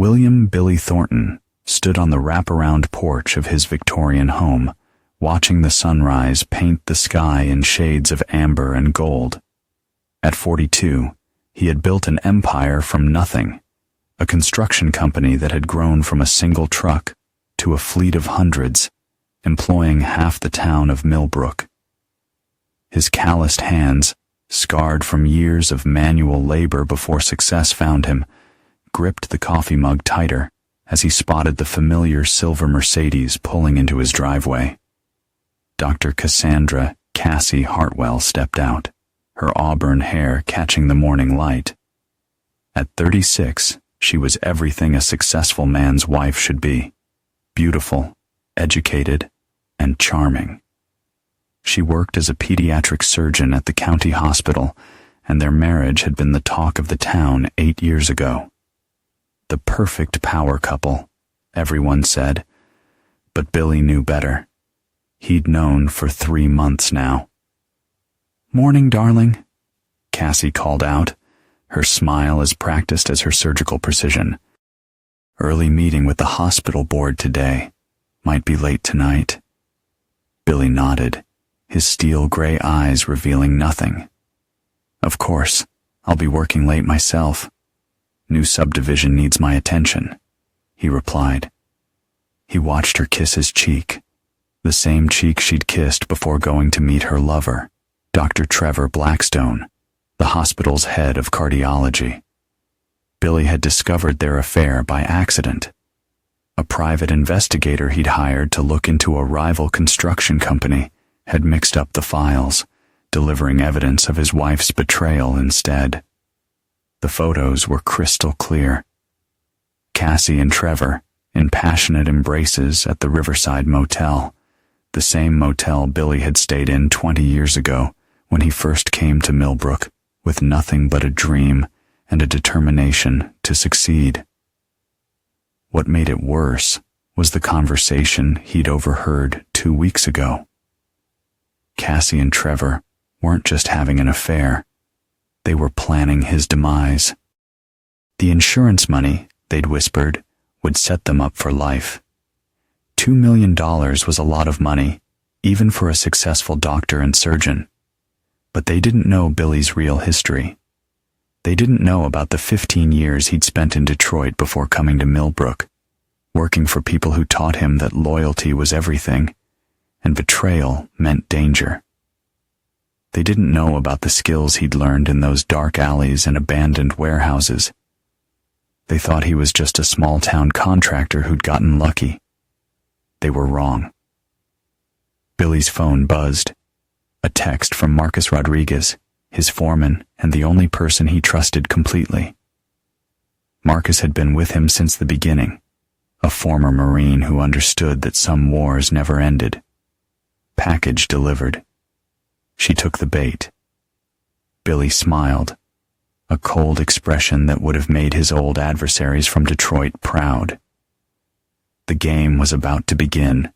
William Billy Thornton stood on the wraparound porch of his Victorian home, watching the sunrise paint the sky in shades of amber and gold. At 42, he had built an empire from nothing, a construction company that had grown from a single truck to a fleet of hundreds, employing half the town of Millbrook. His calloused hands, scarred from years of manual labor before success found him, gripped the coffee mug tighter as he spotted the familiar silver Mercedes pulling into his driveway. Dr. Cassandra Cassie Hartwell stepped out, her auburn hair catching the morning light. At 36, she was everything a successful man's wife should be: beautiful, educated, and charming. She worked as a pediatric surgeon at the county hospital, and their marriage had been the talk of the town 8 years ago. The perfect power couple, everyone said, but Billy knew better. He'd known for 3 months now. "Morning, darling," Cassie called out, her smile as practiced as her surgical precision. "Early meeting with the hospital board today. Might be late tonight." Billy nodded, his steel-gray eyes revealing nothing. "Of course, I'll be working late myself. New subdivision needs my attention," he replied. He watched her kiss his cheek, the same cheek she'd kissed before going to meet her lover, Dr. Trevor Blackstone, the hospital's head of cardiology. Billy had discovered their affair by accident. A private investigator he'd hired to look into a rival construction company had mixed up the files, delivering evidence of his wife's betrayal instead. The photos were crystal clear. Cassie and Trevor, in passionate embraces at the Riverside Motel, the same motel Billy had stayed in 20 years ago when he first came to Millbrook with nothing but a dream and a determination to succeed. What made it worse was the conversation he'd overheard 2 weeks ago. Cassie and Trevor weren't just having an affair. They were planning his demise. The insurance money, they'd whispered, would set them up for life. $2 million was a lot of money, even for a successful doctor and surgeon. But they didn't know Billy's real history. They didn't know about the 15 years he'd spent in Detroit before coming to Millbrook, working for people who taught him that loyalty was everything, and betrayal meant danger. They didn't know about the skills he'd learned in those dark alleys and abandoned warehouses. They thought he was just a small-town contractor who'd gotten lucky. They were wrong. Billy's phone buzzed. A text from Marcus Rodriguez, his foreman and the only person he trusted completely. Marcus had been with him since the beginning, a former Marine who understood that some wars never ended. Package delivered. She took the bait. Billy smiled, a cold expression that would have made his old adversaries from Detroit proud. The game was about to begin.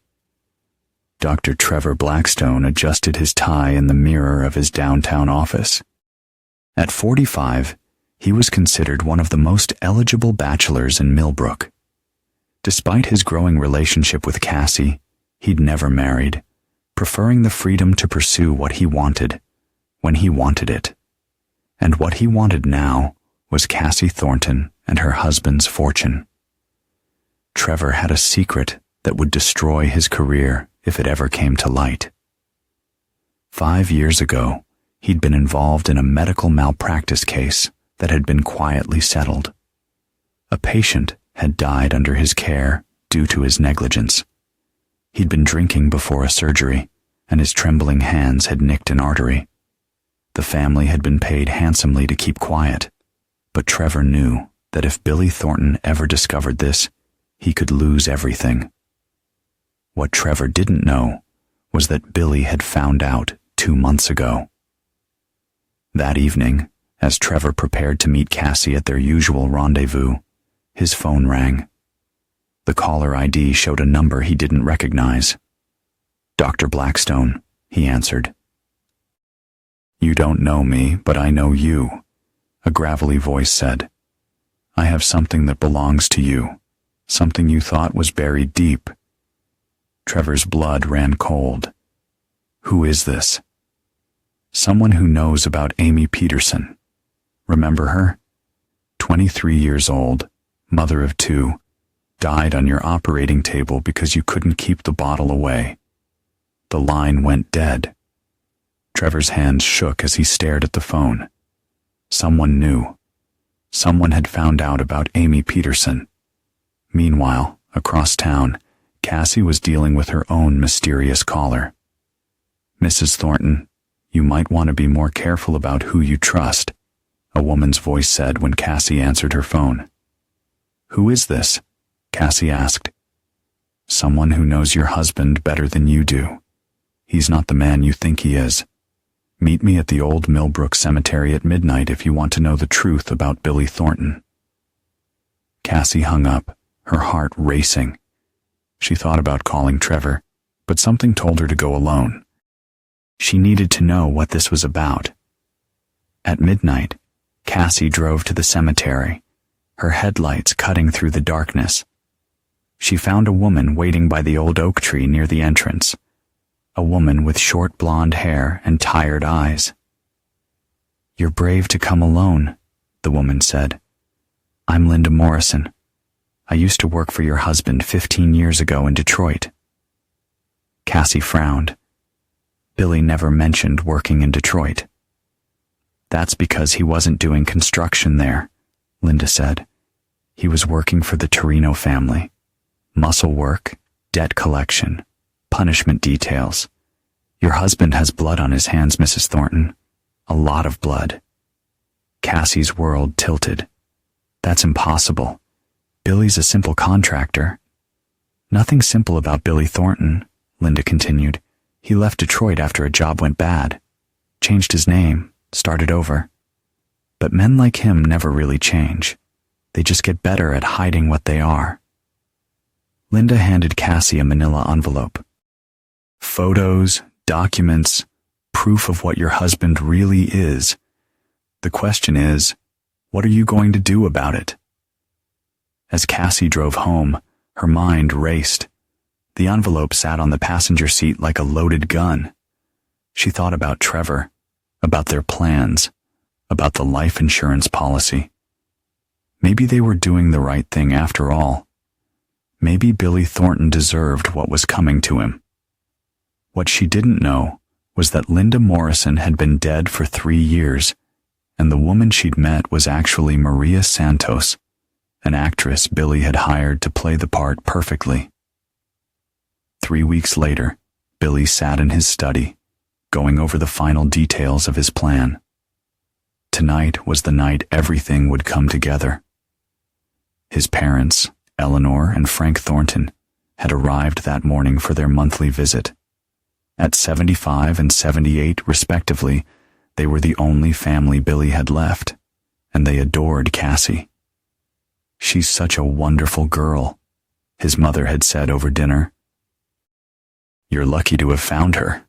Dr. Trevor Blackstone adjusted his tie in the mirror of his downtown office. At 45, he was considered one of the most eligible bachelors in Millbrook. Despite his growing relationship with Cassie, he'd never married, preferring the freedom to pursue what he wanted, when he wanted it. And what he wanted now was Cassie Thornton and her husband's fortune. Trevor had a secret that would destroy his career if it ever came to light. 5 years ago, he'd been involved in a medical malpractice case that had been quietly settled. A patient had died under his care due to his negligence. He'd been drinking before a surgery, and his trembling hands had nicked an artery. The family had been paid handsomely to keep quiet, but Trevor knew that if Billy Thornton ever discovered this, he could lose everything. What Trevor didn't know was that Billy had found out 2 months ago. That evening, as Trevor prepared to meet Cassie at their usual rendezvous, his phone rang. The caller ID showed a number he didn't recognize. "Dr. Blackstone," he answered. "You don't know me, but I know you," a gravelly voice said. I have something that belongs to you, something you thought was buried deep. Trevor's blood ran cold. Who is this? Someone who knows about Amy Peterson. Remember her? 23 years old, mother of 2, died on your operating table because you couldn't keep the bottle away. The line went dead. Trevor's hands shook as he stared at the phone. Someone knew. Someone had found out about Amy Peterson. Meanwhile, across town, Cassie was dealing with her own mysterious caller. Mrs. Thornton, you might want to be more careful about who you trust, a woman's voice said when Cassie answered her phone. Who is this? Cassie asked. Someone who knows your husband better than you do. He's not the man you think he is. Meet me at the old Millbrook Cemetery at midnight if you want to know the truth about Billy Thornton. Cassie hung up, her heart racing. She thought about calling Trevor, but something told her to go alone. She needed to know what this was about. At midnight, Cassie drove to the cemetery, her headlights cutting through the darkness. She found a woman waiting by the old oak tree near the entrance, a woman with short blonde hair and tired eyes. You're brave to come alone, the woman said. I'm Linda Morrison. I used to work for your husband 15 years ago in Detroit. Cassie frowned. Billy never mentioned working in Detroit. That's because he wasn't doing construction there, Linda said. He was working for the Torino family. Muscle work, debt collection, punishment details. Your husband has blood on his hands, Mrs. Thornton. A lot of blood. Cassie's world tilted. That's impossible. Billy's a simple contractor. Nothing simple about Billy Thornton, Linda continued. He left Detroit after a job went bad. Changed his name, started over. But men like him never really change. They just get better at hiding what they are. Linda handed Cassie a manila envelope. Photos, documents, proof of what your husband really is. The question is, what are you going to do about it? As Cassie drove home, her mind raced. The envelope sat on the passenger seat like a loaded gun. She thought about Trevor, about their plans, about the life insurance policy. Maybe they were doing the right thing after all. Maybe Billy Thornton deserved what was coming to him. What she didn't know was that Linda Morrison had been dead for 3 years, and the woman she'd met was actually Maria Santos, an actress Billy had hired to play the part perfectly. 3 weeks later, Billy sat in his study, going over the final details of his plan. Tonight was the night everything would come together. His parents, Eleanor and Frank Thornton, had arrived that morning for their monthly visit. At 75 and 78, respectively, they were the only family Billy had left, and they adored Cassie. She's such a wonderful girl, his mother had said over dinner. You're lucky to have found her.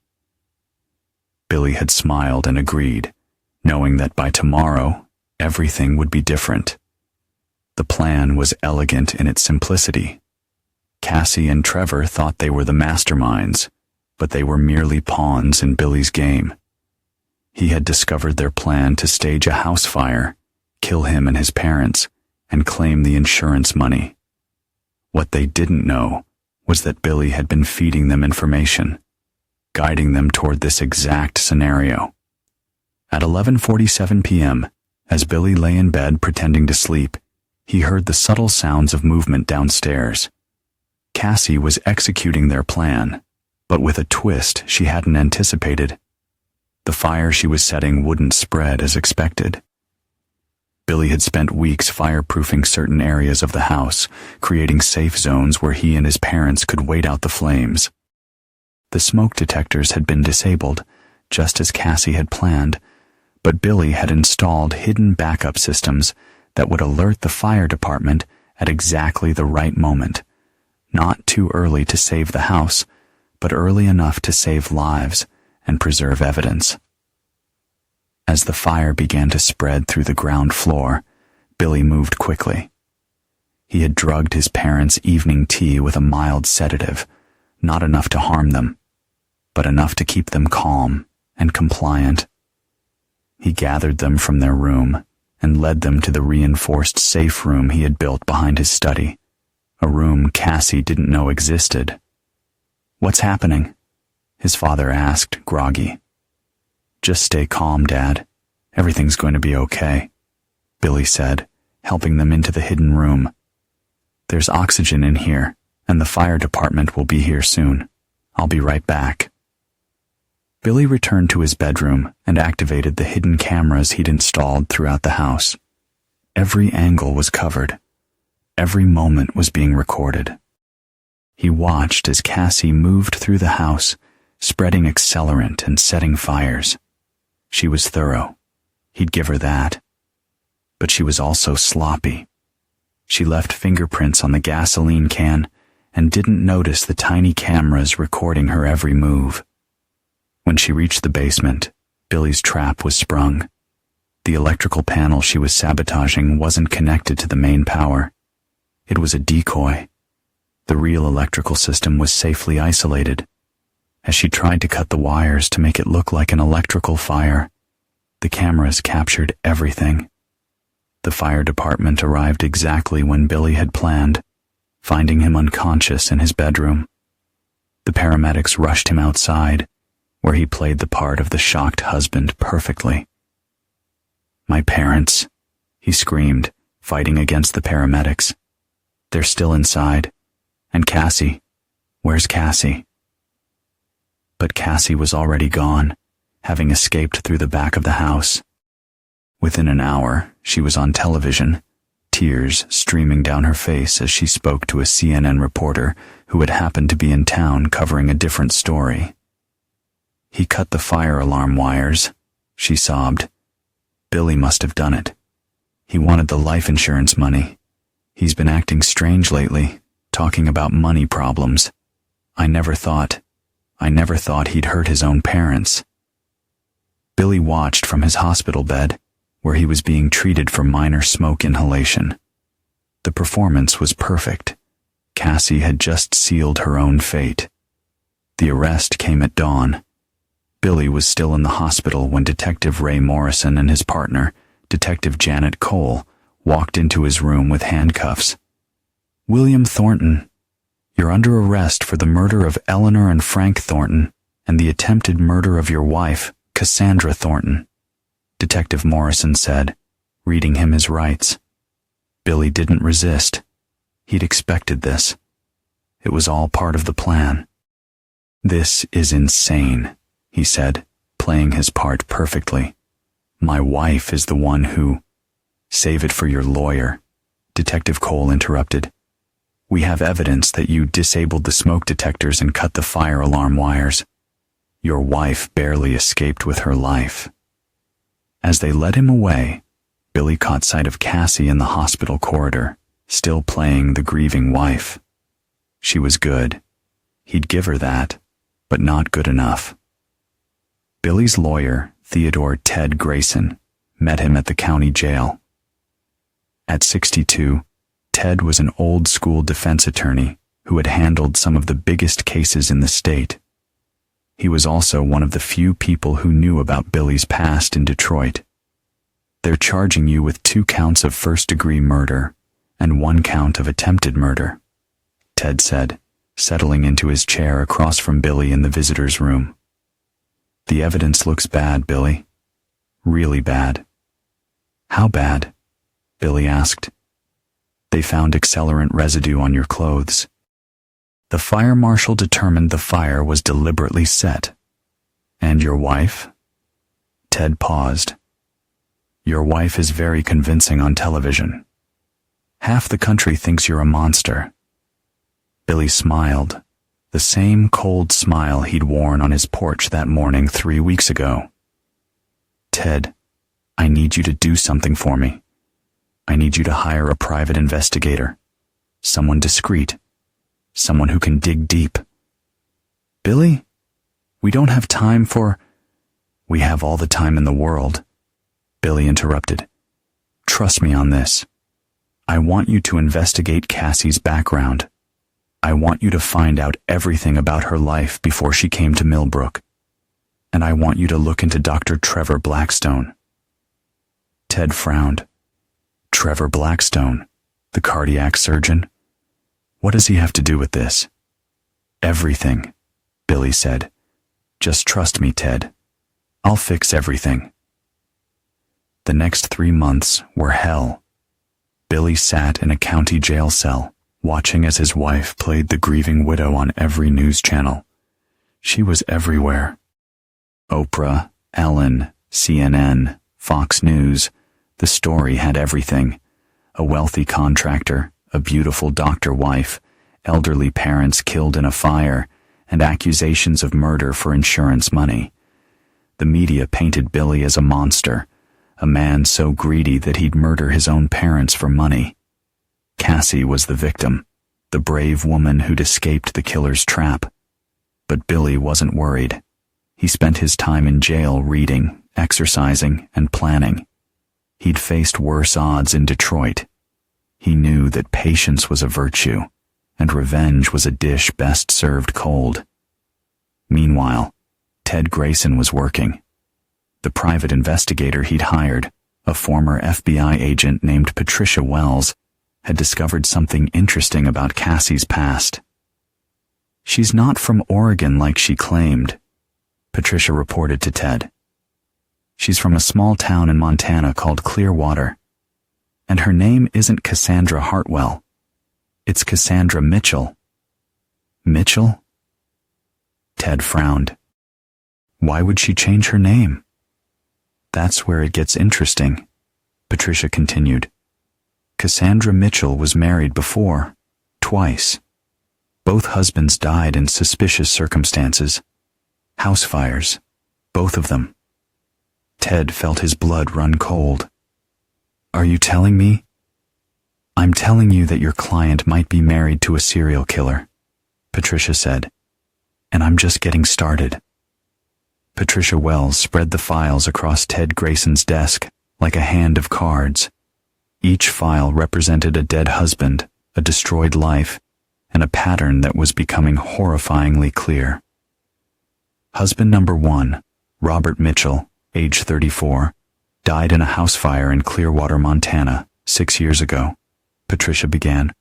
Billy had smiled and agreed, knowing that by tomorrow, everything would be different. The plan was elegant in its simplicity. Cassie and Trevor thought they were the masterminds, but they were merely pawns in Billy's game. He had discovered their plan to stage a house fire, kill him and his parents, and claim the insurance money. What they didn't know was that Billy had been feeding them information, guiding them toward this exact scenario. At 11:47 p.m., as Billy lay in bed pretending to sleep, he heard the subtle sounds of movement downstairs. Cassie was executing their plan, but with a twist she hadn't anticipated. The fire she was setting wouldn't spread as expected. Billy had spent weeks fireproofing certain areas of the house, creating safe zones where he and his parents could wait out the flames. The smoke detectors had been disabled, just as Cassie had planned, but Billy had installed hidden backup systems that would alert the fire department at exactly the right moment, not too early to save the house, but early enough to save lives and preserve evidence. As the fire began to spread through the ground floor, Billy moved quickly. He had drugged his parents' evening tea with a mild sedative, not enough to harm them, but enough to keep them calm and compliant. He gathered them from their room and led them to the reinforced safe room he had built behind his study, a room Cassie didn't know existed. "What's happening?" his father asked, groggy. "Just stay calm, Dad. Everything's going to be okay," Billy said, helping them into the hidden room. "There's oxygen in here, and the fire department will be here soon. I'll be right back." Billy returned to his bedroom and activated the hidden cameras he'd installed throughout the house. Every angle was covered. Every moment was being recorded. He watched as Cassie moved through the house, spreading accelerant and setting fires. She was thorough. He'd give her that. But she was also sloppy. She left fingerprints on the gasoline can and didn't notice the tiny cameras recording her every move. When she reached the basement, Billy's trap was sprung. The electrical panel she was sabotaging wasn't connected to the main power. It was a decoy. The real electrical system was safely isolated. As she tried to cut the wires to make it look like an electrical fire, the cameras captured everything. The fire department arrived exactly when Billy had planned, finding him unconscious in his bedroom. The paramedics rushed him outside, where he played the part of the shocked husband perfectly. "My parents," he screamed, fighting against the paramedics. "They're still inside. And Cassie, where's Cassie?" But Cassie was already gone, having escaped through the back of the house. Within an hour, she was on television, tears streaming down her face as she spoke to a CNN reporter who had happened to be in town covering a different story. "He cut the fire alarm wires," she sobbed. "Billy must have done it. He wanted the life insurance money. He's been acting strange lately, talking about money problems. I never thought he'd hurt his own parents." Billy watched from his hospital bed, where he was being treated for minor smoke inhalation. The performance was perfect. Cassie had just sealed her own fate. The arrest came at dawn. Billy was still in the hospital when Detective Ray Morrison and his partner, Detective Janet Cole, walked into his room with handcuffs. "William Thornton, you're under arrest for the murder of Eleanor and Frank Thornton and the attempted murder of your wife, Cassandra Thornton," Detective Morrison said, reading him his rights. Billy didn't resist. He'd expected this. It was all part of the plan. "This is insane," he said, playing his part perfectly. "My wife is the one who—" "Save it for your lawyer," Detective Cole interrupted. "We have evidence that you disabled the smoke detectors and cut the fire alarm wires. Your wife barely escaped with her life." As they led him away, Billy caught sight of Cassie in the hospital corridor, still playing the grieving wife. She was good. He'd give her that, but not good enough. Billy's lawyer, Theodore Ted Grayson, met him at the county jail. At 62, Ted was an old-school defense attorney who had handled some of the biggest cases in the state. He was also one of the few people who knew about Billy's past in Detroit. "They're charging you with 2 counts of first-degree murder and 1 count of attempted murder," Ted said, settling into his chair across from Billy in the visitor's room. "The evidence looks bad, Billy. Really bad." "How bad?" Billy asked. "They found accelerant residue on your clothes. The fire marshal determined the fire was deliberately set." "And your wife?" Ted paused. "Your wife is very convincing on television. Half the country thinks you're a monster." Billy smiled, the same cold smile he'd worn on his porch that morning 3 weeks ago. "Ted, I need you to do something for me. I need you to hire a private investigator. Someone discreet. Someone who can dig deep." "Billy, we don't have time for—" "We have all the time in the world," Billy interrupted. Trust me on this. I want you to investigate Cassie's background. I want you to find out everything about her life before she came to Millbrook. And I want you to look into Dr. Trevor Blackstone. Ted frowned. Trevor Blackstone, the cardiac surgeon? What does he have to do with this? Everything, Billy said. Just trust me, Ted. I'll fix everything. The next 3 months were hell. Billy sat in a county jail cell, watching as his wife played the grieving widow on every news channel. She was everywhere. Oprah, Ellen, CNN, Fox News. The story had everything. A wealthy contractor, a beautiful doctor wife, elderly parents killed in a fire, and accusations of murder for insurance money. The media painted Billy as a monster, a man so greedy that he'd murder his own parents for money. Cassie was the victim, the brave woman who'd escaped the killer's trap. But Billy wasn't worried. He spent his time in jail reading, exercising, and planning. He'd faced worse odds in Detroit. He knew that patience was a virtue, and revenge was a dish best served cold. Meanwhile, Ted Grayson was working. The private investigator he'd hired, a former FBI agent named Patricia Wells, had discovered something interesting about Cassie's past. She's not from Oregon like she claimed, Patricia reported to Ted. She's from a small town in Montana called Clearwater. And her name isn't Cassandra Hartwell. It's Cassandra Mitchell. Mitchell? Ted frowned. Why would she change her name? That's where it gets interesting, Patricia continued. Cassandra Mitchell was married before, twice. Both husbands died in suspicious circumstances. House fires, both of them. Ted felt his blood run cold. Are you telling me? I'm telling you that your client might be married to a serial killer, Patricia said. And I'm just getting started. Patricia Wells spread the files across Ted Grayson's desk like a hand of cards. Each file represented a dead husband, a destroyed life, and a pattern that was becoming horrifyingly clear. Husband number 1, Robert Mitchell, age 34, died in a house fire in Clearwater, Montana, 6 years ago, Patricia began.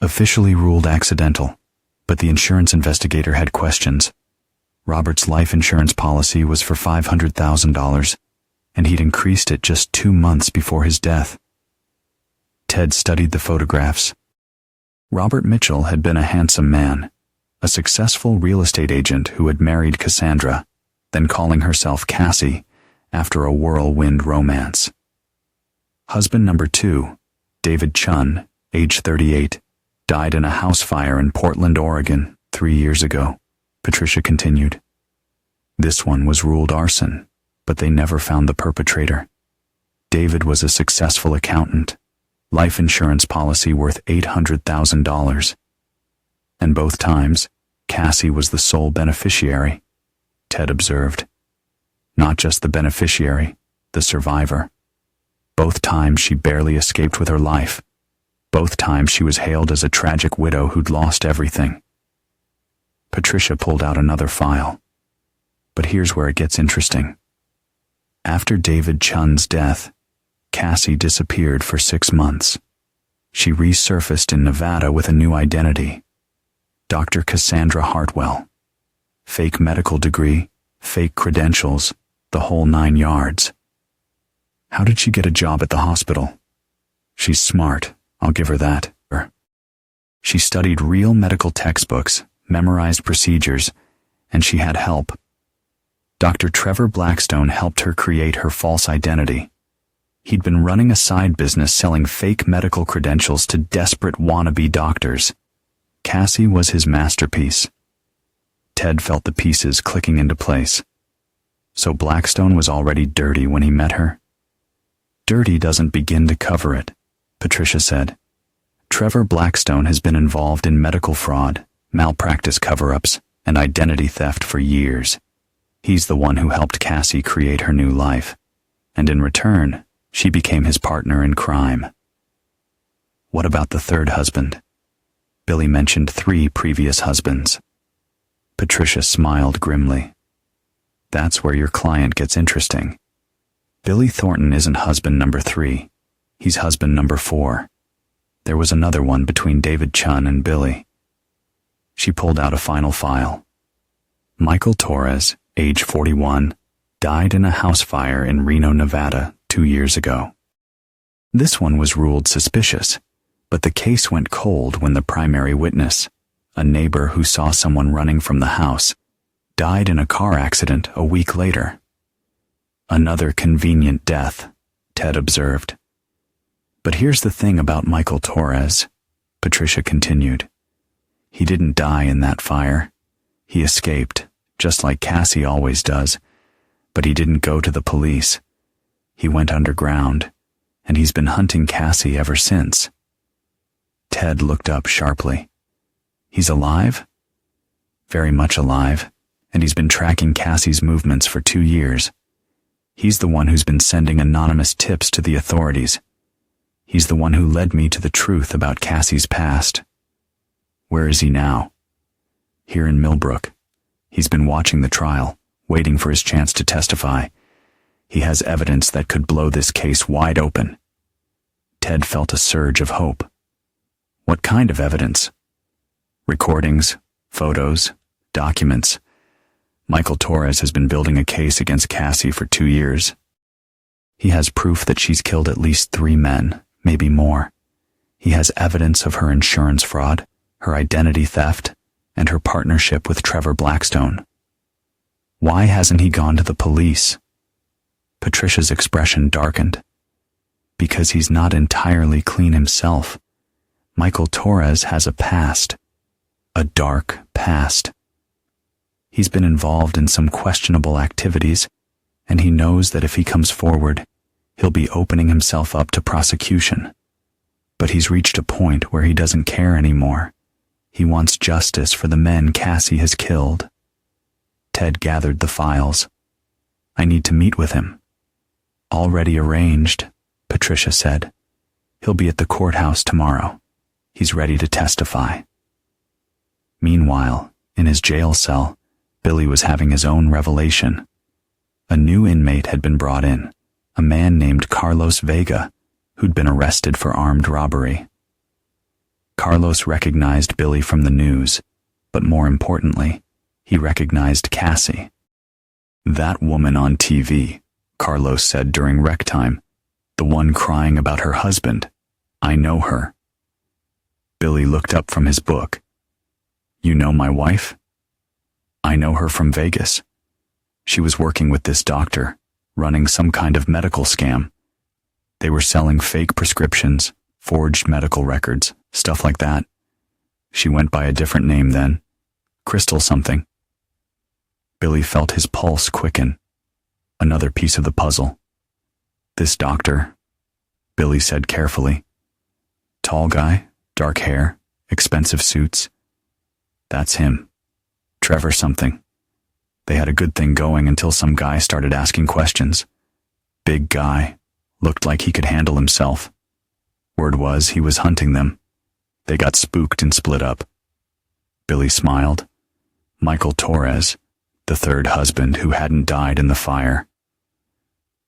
Officially ruled accidental, but the insurance investigator had questions. Robert's life insurance policy was for $500,000, and he'd increased it just 2 months before his death. Ted studied the photographs. Robert Mitchell had been a handsome man, a successful real estate agent who had married Cassandra, then calling herself Cassie, after a whirlwind romance. Husband number 2, David Chun, age 38, died in a house fire in Portland, Oregon, 3 years ago, Patricia continued. This one was ruled arson, but they never found the perpetrator. David was a successful accountant, life insurance policy worth $800,000. And both times, Cassie was the sole beneficiary, Ted observed. Not just the beneficiary, the survivor. Both times she barely escaped with her life. Both times she was hailed as a tragic widow who'd lost everything. Patricia pulled out another file. But here's where it gets interesting. After David Chun's death, Cassie disappeared for 6 months. She resurfaced in Nevada with a new identity. Dr. Cassandra Hartwell. Fake medical degree, fake credentials, the whole 9 yards. How did she get a job at the hospital? She's smart, I'll give her that. She studied real medical textbooks, memorized procedures, and she had help. Dr. Trevor Blackstone helped her create her false identity. He'd been running a side business selling fake medical credentials to desperate wannabe doctors. Cassie was his masterpiece. Ted felt the pieces clicking into place. So Blackstone was already dirty when he met her? Dirty doesn't begin to cover it, Patricia said. Trevor Blackstone has been involved in medical fraud, malpractice cover-ups, and identity theft for years. He's the one who helped Cassie create her new life. And in return, She became his partner in crime. What about the third husband? Billy mentioned 3 previous husbands. Patricia smiled grimly. That's where your client gets interesting. Billy Thornton isn't husband number 3. He's husband number 4. There was another one between David Chun and Billy. She pulled out a final file. Michael Torres, age 41, died in a house fire in Reno, Nevada, 2 years ago. This one was ruled suspicious, but the case went cold when the primary witness, a neighbor who saw someone running from the house, died in a car accident a week later. Another convenient death, Ted observed. But here's the thing about Michael Torres, Patricia continued. He didn't die in that fire. He escaped, just like Cassie always does, but he didn't go to the police. He went underground, and he's been hunting Cassie ever since. Ted looked up sharply. He's alive? Very much alive, and he's been tracking Cassie's movements for 2 years. He's the one who's been sending anonymous tips to the authorities. He's the one who led me to the truth about Cassie's past. Where is he now? Here in Millbrook. He's been watching the trial, waiting for his chance to testify. He has evidence that could blow this case wide open. Ted felt a surge of hope. What kind of evidence? Recordings, photos, documents. Michael Torres has been building a case against Cassie for 2 years. He has proof that she's killed at least 3 men, maybe more. He has evidence of her insurance fraud, her identity theft, and her partnership with Trevor Blackstone. Why hasn't he gone to the police? Patricia's expression darkened. Because he's not entirely clean himself. Michael Torres has a past. A dark past. He's been involved in some questionable activities, and he knows that if he comes forward, he'll be opening himself up to prosecution. But he's reached a point where he doesn't care anymore. He wants justice for the men Cassie has killed. Ted gathered the files. I need to meet with him. Already arranged, Patricia said. He'll be at the courthouse tomorrow. He's ready to testify. Meanwhile, in his jail cell, Billy was having his own revelation. A new inmate had been brought in, a man named Carlos Vega, who'd been arrested for armed robbery. Carlos recognized Billy from the news, but more importantly, he recognized Cassie. That woman on TV, Carlos said during rec time, the one crying about her husband. I know her. Billy looked up from his book. You know my wife? I know her from Vegas. She was working with this doctor, running some kind of medical scam. They were selling fake prescriptions, forged medical records, stuff like that. She went by a different name then. Crystal something. Billy felt his pulse quicken. Another piece of the puzzle. This doctor, Billy said carefully. Tall guy, dark hair, expensive suits. That's him. Trevor something. They had a good thing going until some guy started asking questions. Big guy. Looked like he could handle himself. Word was he was hunting them. They got spooked and split up. Billy smiled. Michael Torres, the third husband who hadn't died in the fire.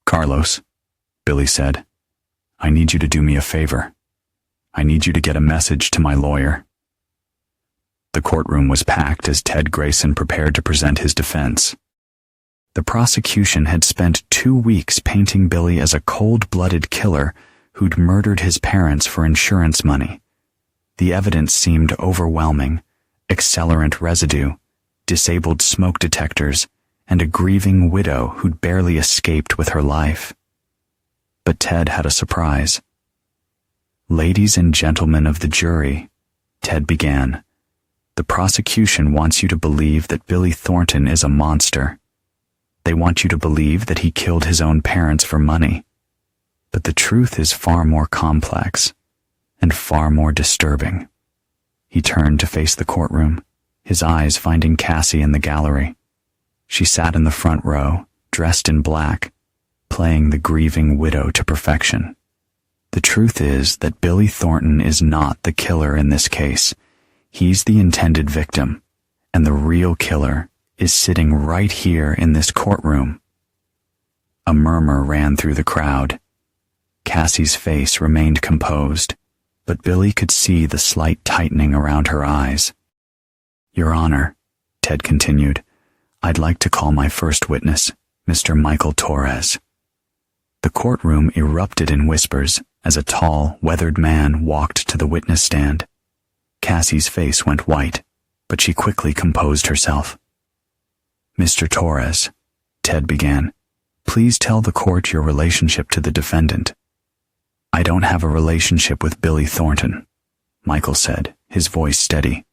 Carlos, Billy said, I need you to do me a favor. I need you to get a message to my lawyer. The courtroom was packed as Ted Grayson prepared to present his defense. The prosecution had spent 2 weeks painting Billy as a cold-blooded killer who'd murdered his parents for insurance money. The evidence seemed overwhelming: accelerant residue, disabled smoke detectors, and a grieving widow who'd barely escaped with her life. But Ted had a surprise. Ladies and gentlemen of the jury, Ted began, the prosecution wants you to believe that Billy Thornton is a monster. They want you to believe that he killed his own parents for money. But the truth is far more complex and far more disturbing. He turned to face the courtroom, his eyes finding Cassie in the gallery. She sat in the front row, dressed in black, playing the grieving widow to perfection. The truth is that Billy Thornton is not the killer in this case. He's the intended victim, and the real killer is sitting right here in this courtroom. A murmur ran through the crowd. Cassie's face remained composed, but Billy could see the slight tightening around her eyes. "Your Honor," Ted continued, "I'd like to call my first witness, Mr. Michael Torres." The courtroom erupted in whispers as a tall, weathered man walked to the witness stand. Cassie's face went white, but she quickly composed herself. "Mr. Torres," Ted began, "please tell the court your relationship to the defendant." "I don't have a relationship with Billy Thornton," Michael said, his voice steady.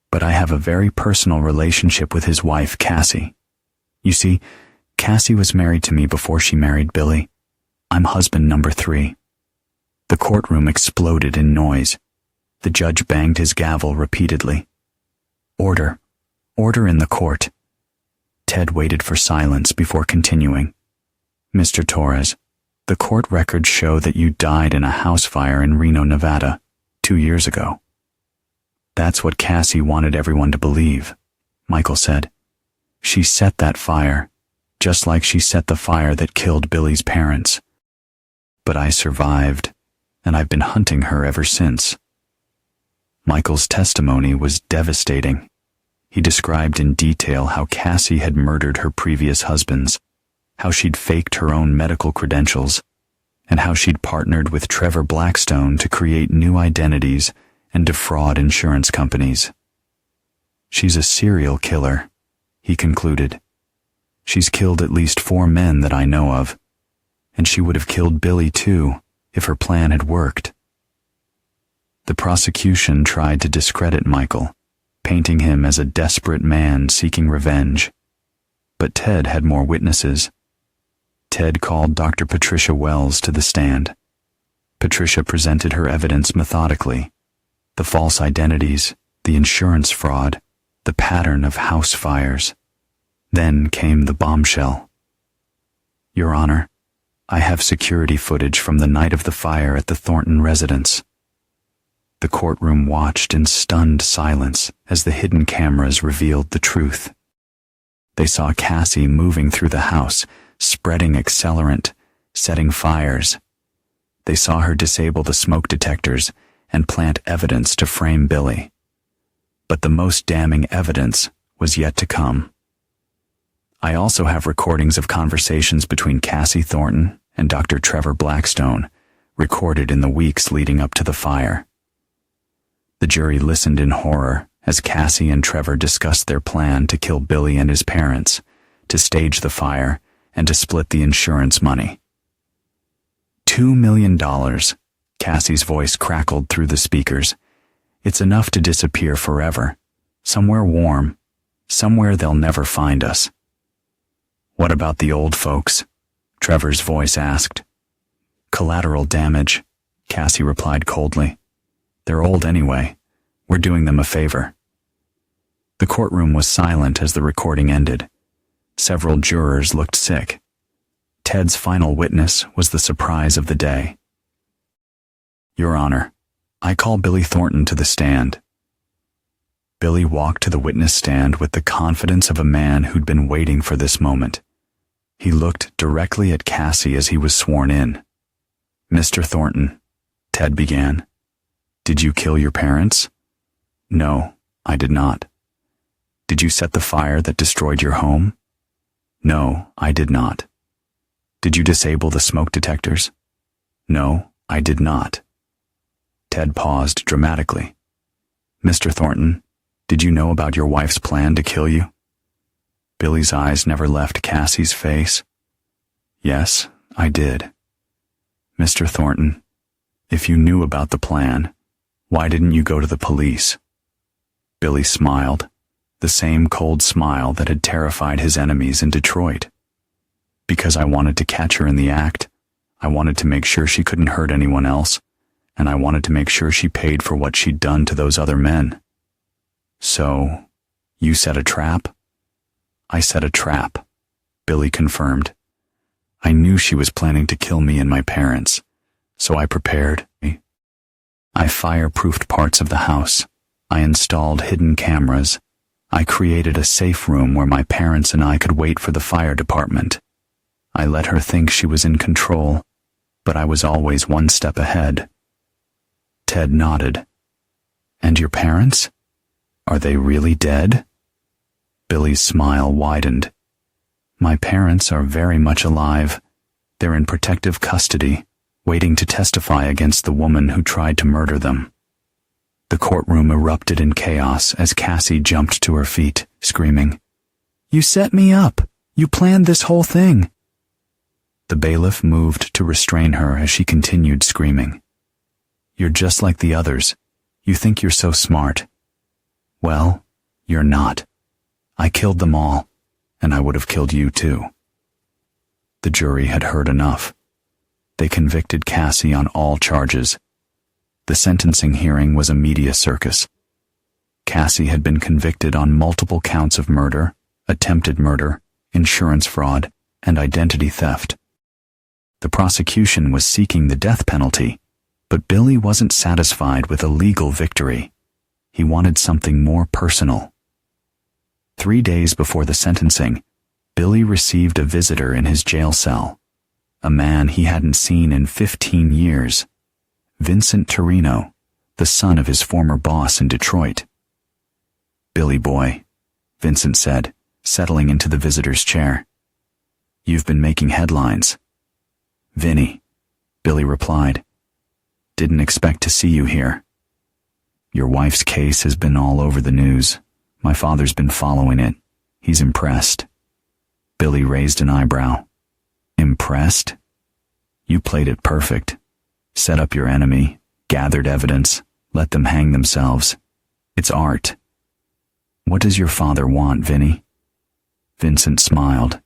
"But I have a very personal relationship with his wife, Cassie. You see, Cassie was married to me before she married Billy. I'm husband number 3. The courtroom exploded in noise. The judge banged his gavel repeatedly. "Order. Order in the court." Ted waited for silence before continuing. "Mr. Torres, the court records show that you died in a house fire in Reno, Nevada, 2 years ago." "That's what Cassie wanted everyone to believe," Michael said. "She set that fire, just like she set the fire that killed Billy's parents. But I survived, and I've been hunting her ever since." Michael's testimony was devastating. He described in detail how Cassie had murdered her previous husbands, how she'd faked her own medical credentials, and how she'd partnered with Trevor Blackstone to create new identities and defraud insurance companies. "She's a serial killer," he concluded. "She's killed at least 4 men that I know of, and she would have killed Billy too if her plan had worked." The prosecution tried to discredit Michael, painting him as a desperate man seeking revenge. But Ted had more witnesses. Ted called Dr. Patricia Wells to the stand. Patricia presented her evidence methodically: the false identities, the insurance fraud, the pattern of house fires. Then came the bombshell. "Your Honor, I have security footage from the night of the fire at the Thornton residence." The courtroom watched in stunned silence as the hidden cameras revealed the truth. They saw Cassie moving through the house, spreading accelerant, setting fires. They saw her disable the smoke detectors and plant evidence to frame Billy. But the most damning evidence was yet to come. I also have recordings of conversations between Cassie Thornton and Dr. Trevor Blackstone, recorded in the weeks leading up to the fire. The jury listened in horror as Cassie and Trevor discussed their plan to kill Billy and his parents, to stage the fire, and to split the insurance money. $2 million, Cassie's voice crackled through the speakers. "It's enough to disappear forever, somewhere warm, somewhere they'll never find us." "What about the old folks?" Trevor's voice asked. "Collateral damage," Cassie replied coldly. "They're old anyway. We're doing them a favor." The courtroom was silent as the recording ended. Several jurors looked sick. Ted's final witness was the surprise of the day. "Your Honor, I call Billy Thornton to the stand." Billy walked to the witness stand with the confidence of a man who'd been waiting for this moment. He looked directly at Cassie as he was sworn in. "Mr. Thornton," Ted began, "did you kill your parents?" "No, I did not." "Did you set the fire that destroyed your home?" "No, I did not." "Did you disable the smoke detectors?" "No, I did not." Ted paused dramatically. "Mr. Thornton, did you know about your wife's plan to kill you?" Billy's eyes never left Cassie's face. "Yes, I did." "Mr. Thornton, if you knew about the plan, why didn't you go to the police?" Billy smiled, the same cold smile that had terrified his enemies in Detroit. "Because I wanted to catch her in the act. I wanted to make sure she couldn't hurt anyone else, and I wanted to make sure she paid for what she'd done to those other men." "So, you set a trap?" "I set a trap," Billy confirmed. I knew she was planning to kill me and my parents, so I prepared. I fireproofed parts of the house. I installed hidden cameras. I created a safe room where my parents and I could wait for the fire department. I let her think she was in control, but I was always one step ahead. Ted nodded. And your parents? Are they really dead? Billy's smile widened. My parents are very much alive. They're in protective custody, waiting to testify against the woman who tried to murder them. The courtroom erupted in chaos as Cassie jumped to her feet, screaming, "You set me up! You planned this whole thing!" The bailiff moved to restrain her as she continued screaming. "You're just like the others. You think you're so smart. Well, you're not. I killed them all, and I would have killed you too." The jury had heard enough. They convicted Cassie on all charges. The sentencing hearing was a media circus. Cassie had been convicted on multiple counts of murder, attempted murder, insurance fraud, and identity theft. The prosecution was seeking the death penalty, but Billy wasn't satisfied with a legal victory. He wanted something more personal. 3 days before the sentencing, Billy received a visitor in his jail cell, a man he hadn't seen in 15 years. Vincent Torino, the son of his former boss in Detroit. "Billy boy," Vincent said, settling into the visitor's chair. "You've been making headlines." "Vinny," Billy replied. "Didn't expect to see you here. Your wife's case has been all over the news. My father's been following it. He's impressed." Billy raised an eyebrow. "Impressed? You played it perfect. Set up your enemy, gathered evidence, let them hang themselves. It's art." "What does your father want, Vinny?" Vincent smiled.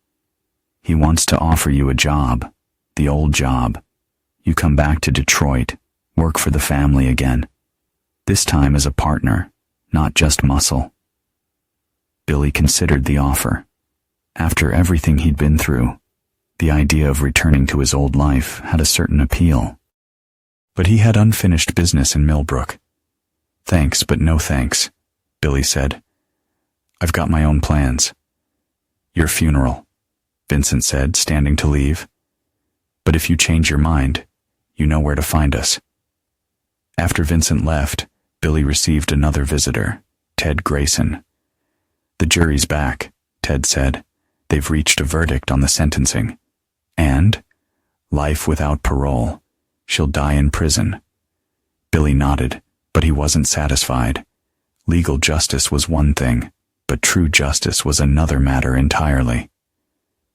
"He wants to offer you a job, the old job. You come back to Detroit, work for the family again. This time as a partner, not just muscle." Billy considered the offer. After everything he'd been through, the idea of returning to his old life had a certain appeal. But he had unfinished business in Millbrook. "Thanks, but no thanks," Billy said. "I've got my own plans." "Your funeral," Vincent said, standing to leave. "But if you change your mind, you know where to find us." After Vincent left, Billy received another visitor, Ted Grayson. "The jury's back," Ted said. "They've reached a verdict on the sentencing. And life without parole. She'll die in prison." Billy nodded, but he wasn't satisfied. Legal justice was one thing, but true justice was another matter entirely.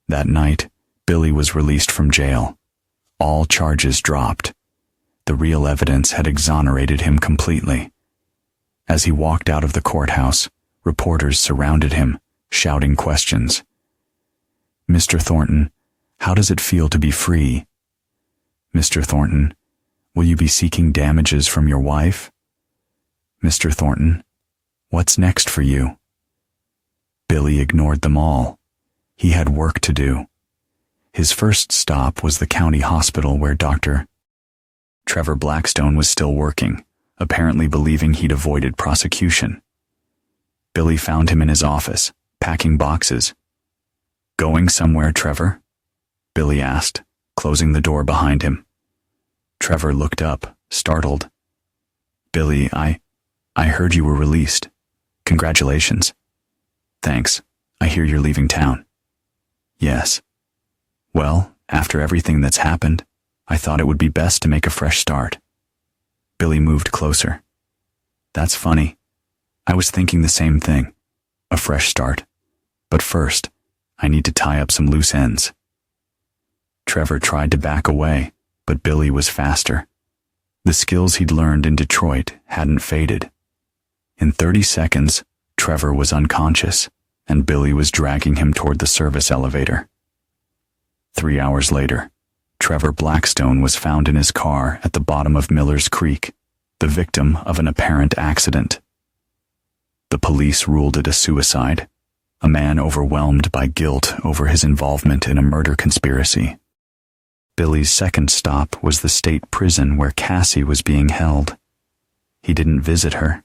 That night, Billy was released from jail. All charges dropped. The real evidence had exonerated him completely. As he walked out of the courthouse, reporters surrounded him, shouting questions. "Mr. Thornton, how does it feel to be free? Mr. Thornton, will you be seeking damages from your wife? Mr. Thornton, what's next for you?" Billy ignored them all. He had work to do. His first stop was the county hospital where Dr. Trevor Blackstone was still working, apparently believing he'd avoided prosecution. Billy found him in his office, packing boxes. "Going somewhere, Trevor?" Billy asked, closing the door behind him. Trevor looked up, startled. "Billy, I heard you were released. Congratulations." "Thanks. I hear you're leaving town." "Yes. Well, after everything that's happened, I thought it would be best to make a fresh start." Billy moved closer. "That's funny. I was thinking the same thing. A fresh start. But first, I need to tie up some loose ends." Trevor tried to back away, but Billy was faster. The skills he'd learned in Detroit hadn't faded. In 30 seconds, Trevor was unconscious, and Billy was dragging him toward the service elevator. 3 hours later, Trevor Blackstone was found in his car at the bottom of Miller's Creek, the victim of an apparent accident. The police ruled it a suicide, a man overwhelmed by guilt over his involvement in a murder conspiracy. Billy's second stop was the state prison where Cassie was being held. He didn't visit her.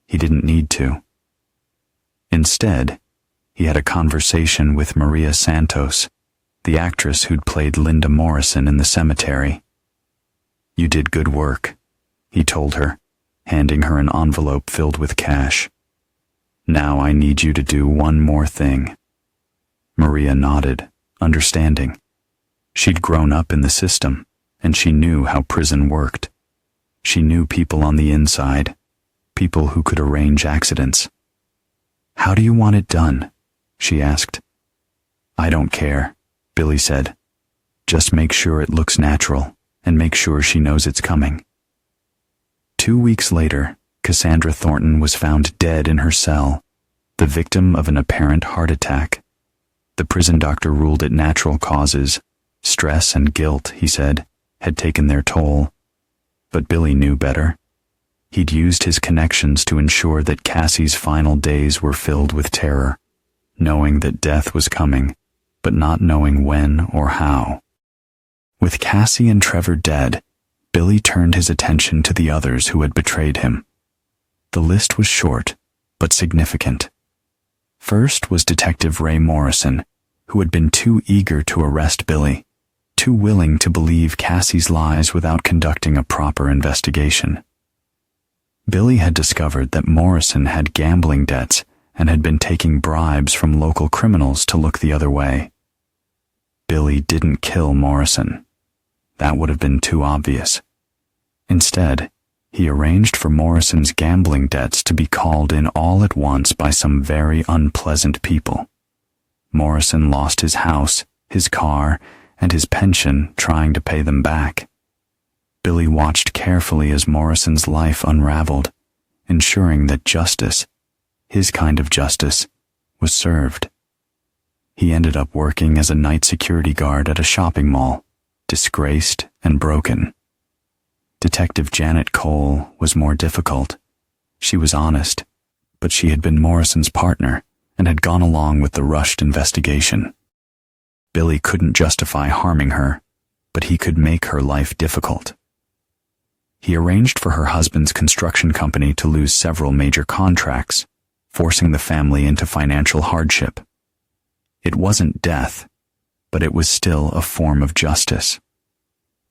He didn't need to. Instead, he had a conversation with Maria Santos, the actress who'd played Linda Morrison in The Cemetery. "You did good work," he told her, handing her an envelope filled with cash. "Now I need you to do one more thing." Maria nodded, understanding. She'd grown up in the system, and she knew how prison worked. She knew people on the inside, people who could arrange accidents. "How do you want it done?" she asked. "I don't care," Billy said. "Just make sure it looks natural, and make sure she knows it's coming." 2 weeks later, Cassandra Thornton was found dead in her cell, the victim of an apparent heart attack. The prison doctor ruled it natural causes. Stress and guilt, he said, had taken their toll. But Billy knew better. He'd used his connections to ensure that Cassie's final days were filled with terror, knowing that death was coming, but not knowing when or how. With Cassie and Trevor dead, Billy turned his attention to the others who had betrayed him. The list was short, but significant. First was Detective Ray Morrison, who had been too eager to arrest Billy, too willing to believe Cassie's lies without conducting a proper investigation. Billy had discovered that Morrison had gambling debts and had been taking bribes from local criminals to look the other way. Billy didn't kill Morrison. That would have been too obvious. Instead, he arranged for Morrison's gambling debts to be called in all at once by some very unpleasant people. Morrison lost his house, his car, and his pension trying to pay them back. Billy watched carefully as Morrison's life unraveled, ensuring that justice, his kind of justice, was served. He ended up working as a night security guard at a shopping mall, disgraced and broken. Detective Janet Cole was more difficult. She was honest, but she had been Morrison's partner and had gone along with the rushed investigation. Billy couldn't justify harming her, but he could make her life difficult. He arranged for her husband's construction company to lose several major contracts, forcing the family into financial hardship. It wasn't death, but it was still a form of justice.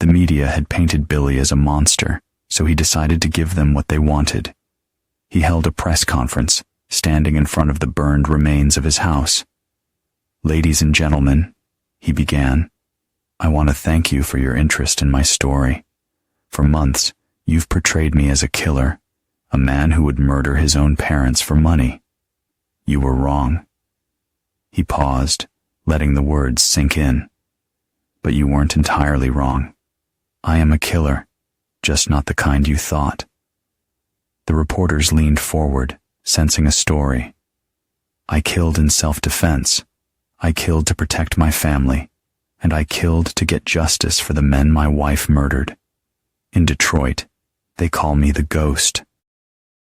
The media had painted Billy as a monster, so he decided to give them what they wanted. He held a press conference, standing in front of the burned remains of his house. "Ladies and gentlemen," he began, "I want to thank you for your interest in my story. For months, you've portrayed me as a killer, a man who would murder his own parents for money. You were wrong." He paused, letting the words sink in. "But you weren't entirely wrong. I am a killer, just not the kind you thought." The reporters leaned forward, sensing a story. "I killed in self-defense. I killed to protect my family, and I killed to get justice for the men my wife murdered. In Detroit, they call me the Ghost.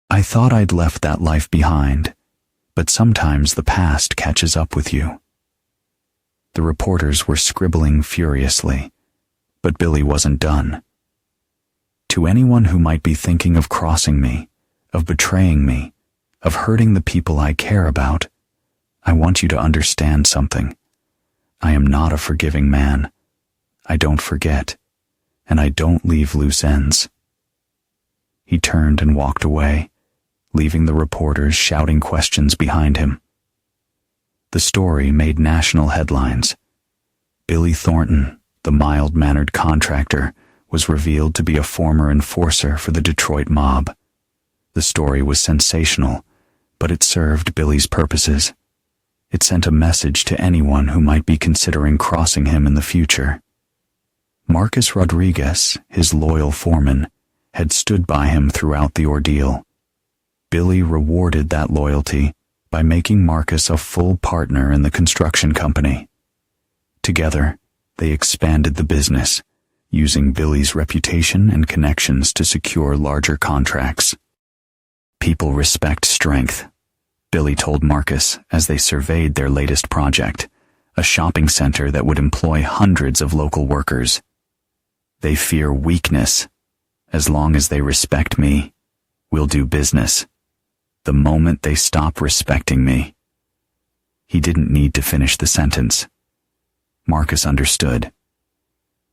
I thought I'd left that life behind, but sometimes the past catches up with you." The reporters were scribbling furiously, but Billy wasn't done. "To anyone who might be thinking of crossing me, of betraying me, of hurting the people I care about, I want you to understand something. I am not a forgiving man. I don't forget, and I don't leave loose ends." He turned and walked away, leaving the reporters shouting questions behind him. The story made national headlines. Billy Thornton, the mild-mannered contractor, was revealed to be a former enforcer for the Detroit mob. The story was sensational, but it served Billy's purposes. It sent a message to anyone who might be considering crossing him in the future. Marcus Rodriguez, his loyal foreman, had stood by him throughout the ordeal. Billy rewarded that loyalty by making Marcus a full partner in the construction company. Together, they expanded the business, using Billy's reputation and connections to secure larger contracts. "People respect strength," Billy told Marcus as they surveyed their latest project, a shopping center that would employ hundreds of local workers. They fear weakness. As long as they respect me, we'll do business. The moment they stop respecting me. He didn't need to finish the sentence. Marcus understood.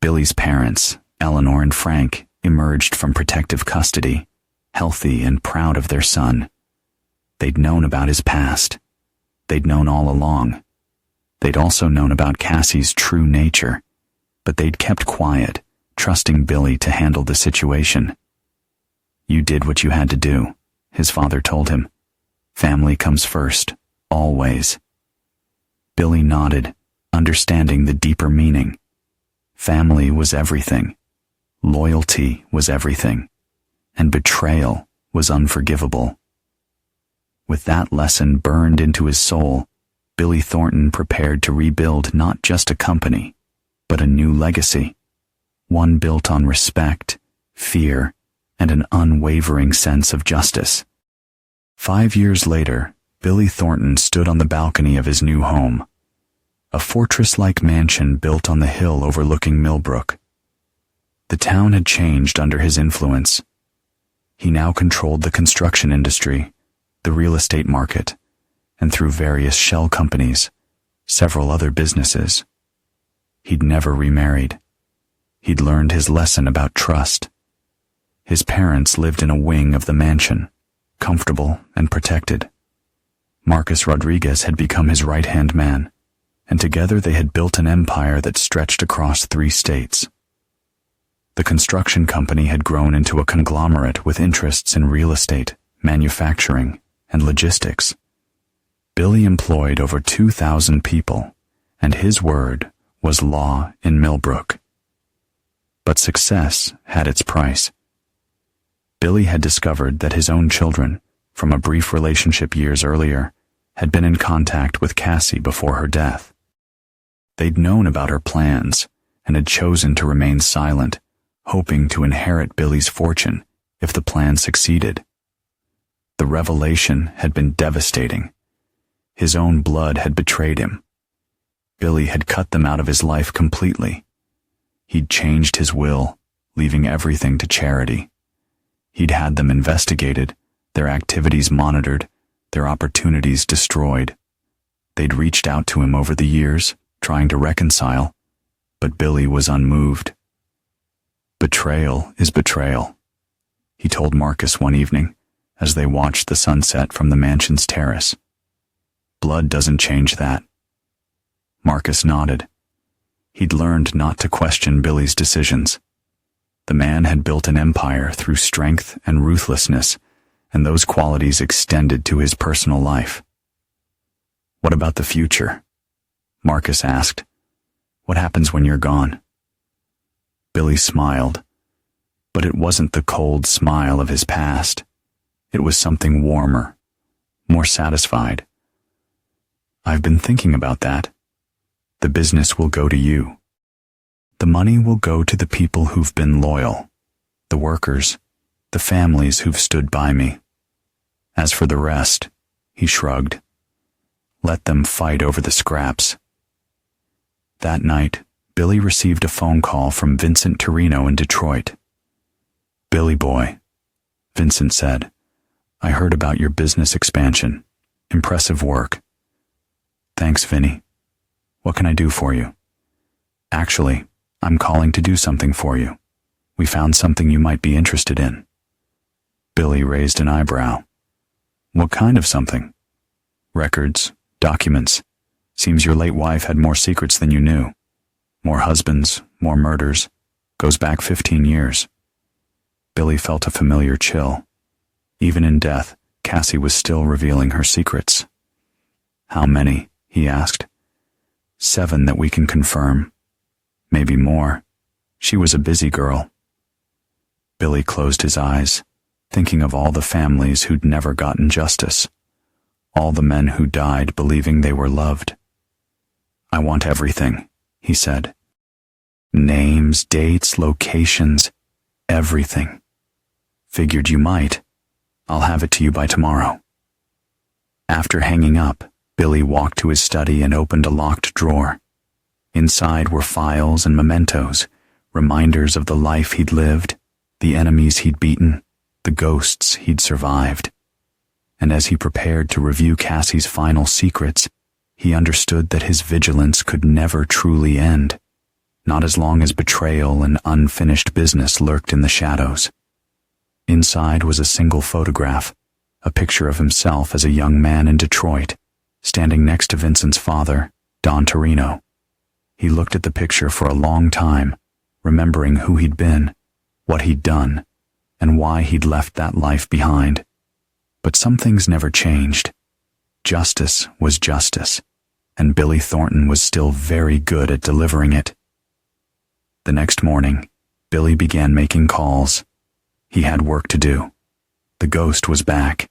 Billy's parents, Eleanor and Frank, emerged from protective custody, healthy and proud of their son. They'd known about his past. They'd known all along. They'd also known about Cassie's true nature, but they'd kept quiet, trusting Billy to handle the situation. You did what you had to do, his father told him. Family comes first, always. Billy nodded, understanding the deeper meaning. Family was everything. Loyalty was everything. And betrayal was unforgivable. With that lesson burned into his soul, Billy Thornton prepared to rebuild not just a company, but a new legacy. One built on respect, fear, and an unwavering sense of justice. 5 years later, Billy Thornton stood on the balcony of his new home, a fortress-like mansion built on the hill overlooking Millbrook. The town had changed under his influence. He now controlled the construction industry, the real estate market, and through various shell companies, several other businesses. He'd never remarried. He'd learned his lesson about trust. His parents lived in a wing of the mansion, comfortable and protected. Marcus Rodriguez had become his right-hand man, and together they had built an empire that stretched across 3 states. The construction company had grown into a conglomerate with interests in real estate, manufacturing, and logistics. Billy employed over 2,000 people, and his word was law in Millbrook. But success had its price. Billy had discovered that his own children, from a brief relationship years earlier, had been in contact with Cassie before her death. They'd known about her plans and had chosen to remain silent, hoping to inherit Billy's fortune if the plan succeeded. The revelation had been devastating. His own blood had betrayed him. Billy had cut them out of his life completely. He'd changed his will, leaving everything to charity. He'd had them investigated, their activities monitored, their opportunities destroyed. They'd reached out to him over the years, trying to reconcile, but Billy was unmoved. Betrayal is betrayal, he told Marcus one evening, as they watched the sunset from the mansion's terrace. Blood doesn't change that. Marcus nodded. He'd learned not to question Billy's decisions. The man had built an empire through strength and ruthlessness, and those qualities extended to his personal life. What about the future? Marcus asked. What happens when you're gone? Billy smiled, but it wasn't the cold smile of his past. It was something warmer, more satisfied. I've been thinking about that. The business will go to you. The money will go to the people who've been loyal, the workers, the families who've stood by me. As for the rest, he shrugged. Let them fight over the scraps. That night, Billy received a phone call from Vincent Torino in Detroit. Billy boy, Vincent said, I heard about your business expansion. Impressive work. Thanks, Vinny. What can I do for you? Actually, I'm calling to do something for you. We found something you might be interested in. Billy raised an eyebrow. What kind of something? Records, documents. Seems your late wife had more secrets than you knew. More husbands, more murders. Goes back 15 years. Billy felt a familiar chill. Even in death, Cassie was still revealing her secrets. How many? He asked. 7 that we can confirm. Maybe more. She was a busy girl. Billy closed his eyes, thinking of all the families who'd never gotten justice. All the men who died believing they were loved. I want everything, he said. Names, dates, locations, everything. Figured you might. I'll have it to you by tomorrow. After hanging up, Billy walked to his study and opened a locked drawer. Inside were files and mementos, reminders of the life he'd lived, the enemies he'd beaten, the ghosts he'd survived. And as he prepared to review Cassie's final secrets, he understood that his vigilance could never truly end, not as long as betrayal and unfinished business lurked in the shadows. Inside was a single photograph, a picture of himself as a young man in Detroit, standing next to Vincent's father, Don Torino. He looked at the picture for a long time, remembering who he'd been, what he'd done, and why he'd left that life behind. But some things never changed. Justice was justice, and Billy Thornton was still very good at delivering it. The next morning, Billy began making calls. He had work to do. The ghost was back,